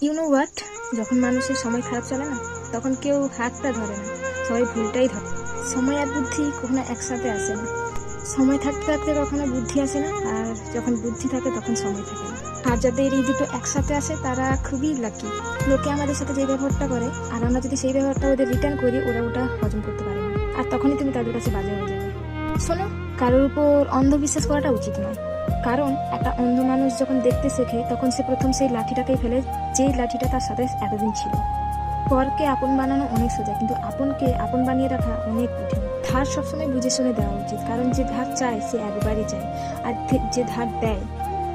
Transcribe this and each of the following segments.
You know what, যখন মানুষের সময় খারাপ চলে না, তখন কেউ হাতটা ধরে না, সবাই ভুলটাই ধরে। সময় আর বুদ্ধি কখনো একসাথে আসে না। সময় থাকতে থাকতে কখনো বুদ্ধি আসে না, আর যখন বুদ্ধি থাকে তখন সময় থাকে না। আর যাদের এই দুটো একসাথে আসে তারা খুবই লাকি। লোকে আমাদের সাথে যে ব্যবহারটা করে, আর আমরা যদি সেই ব্যবহারটা ওদের রিটার্ন করি, ওরা ওটা হজম করতে পারে না, আর তখনই তুমি তাদের কাছে বাজে হয়ে যাবে। শোনো, কারোর উপর অন্ধবিশ্বাস করাটা উচিত নয়। কারণ একটা অন্ধ মানুষ যখন দেখতে শেখে, তখন সে প্রথম সেই লাঠিটাকেই ফেলে, যেই লাঠিটা তার সাথে এতদিন ছিল। পরকে আপন বানানো অনেক সোজা, কিন্তু আপনকে আপন বানিয়ে রাখা অনেক কঠিন। ধার সবসময় বুঝে শুনে দেওয়া উচিত, কারণ যে ধার চায় সে একবারই চায়, আর যে ধার দেয়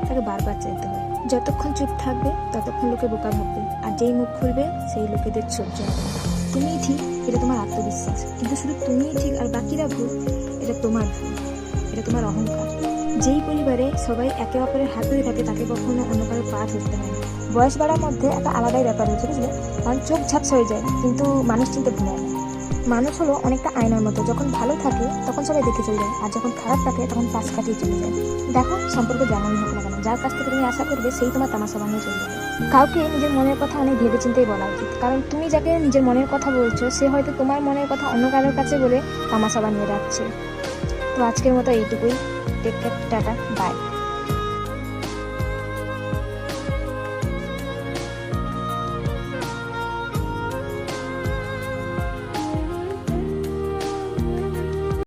তাকে বারবার চাইতে হয়। যতক্ষণ চুপ থাকবে ততক্ষণ লোকে বোকা ভাববে, আর যেই মুখ খুলবে সেই লোকেদের সহ্য হবে না। তুমিই ঠিক, এটা তোমার আত্মবিশ্বাস, কিন্তু শুধু তুমিই ঠিক আর বাকিরা ভুল, এটা তোমার ভুল, এটা তোমার অহংকার। যেই পরিবারে সবাই একে অপরের হাত ধরে থাকে, তাকে কখনো অন্য কারো পা ধরতে হয় না। বয়স বাড়ার মধ্যে একটা আলাদাই ব্যাপার হয়েছে, বুঝলে? কারণ চোখ ঝাপসা হয়ে যায়, কিন্তু মানুষ চিনতে ভুলে না। মানুষ হলো অনেকটা আয়নার মতো, যখন ভালো থাকে তখন সবাই দেখে চলে যায়, আর যখন খারাপ থাকে তখন পাশ কাটিয়ে চলে যায়। দেখো, সম্পর্ক যেমনই হোক না কেন, যার কাছ থেকে তুমি আশা করবে সেই তোমার তামাশা বানিয়ে চলে যাবে। কাউকে নিজের মনের কথা অনেক ভেবে চিন্তেই বলা উচিত, কারণ তুমি যাকে নিজের মনের কথা বলছো, সে হয়তো তোমার মনের কথা অন্য কারোর কাছে বলে তামাশা বানিয়ে রাখছে। তো আজকের মতো এইটুকুই। Take care, tata, by.